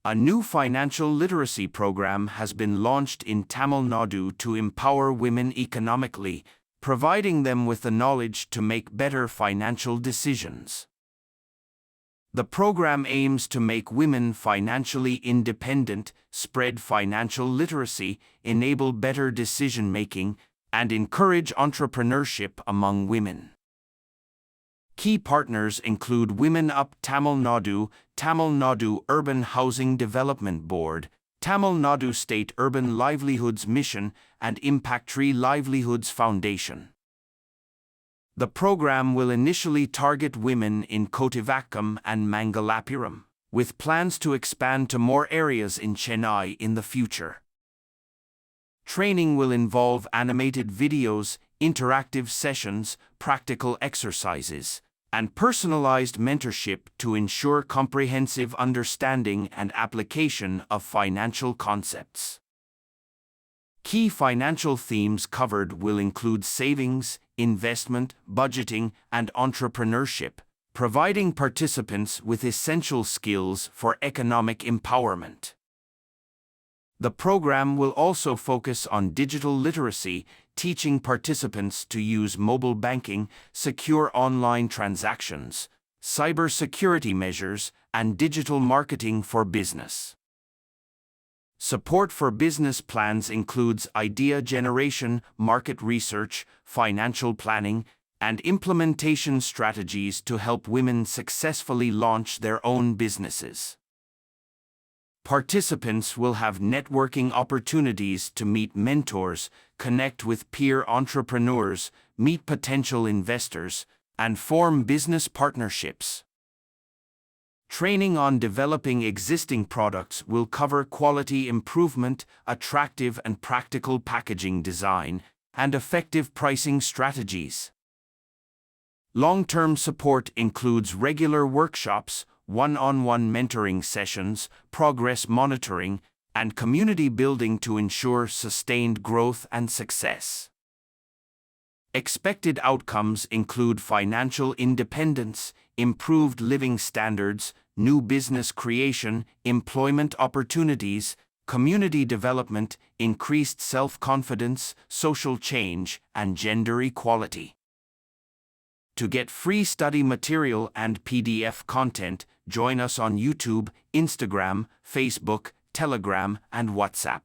A new financial literacy program has been launched in Tamil Nadu to empower women economically, providing them with the knowledge to make better financial decisions. The program aims to make women financially independent, spread financial literacy, enable better decision-making, and encourage entrepreneurship among women. Key partners include Women Up Tamil Nadu Urban Housing Development Board, Tamil Nadu State Urban Livelihoods Mission, and Impactree Livelihoods Foundation. The program will initially target women in Kakum and Mangalapuram, with plans to expand to more areas in Chennai in the future. Training will involve animated videos, interactive sessions, practical exercises, and personalized mentorship to ensure comprehensive understanding and application of financial concepts. Key financial themes covered will include savings, investment, budgeting, and entrepreneurship, providing participants with essential skills for economic empowerment. The program will also focus on digital literacy, teaching participants to use mobile banking, secure online transactions, cybersecurity measures, and digital marketing for business. Support for business plans includes idea generation, market research, financial planning, and implementation strategies to help women successfully launch their own businesses. Participants will have networking opportunities to meet mentors, connect with peer entrepreneurs, meet potential investors, and form business partnerships. Training on developing existing products will cover quality improvement, attractive and practical packaging design, and effective pricing strategies. Long-term support includes regular workshops, one-on-one mentoring sessions, progress monitoring, and community building to ensure sustained growth and success. Expected outcomes include financial independence, improved living standards, new business creation, employment opportunities, community development, increased self-confidence, social change, and gender equality. To get free study material and PDF content, join us on YouTube, Instagram, Facebook, Telegram, and WhatsApp.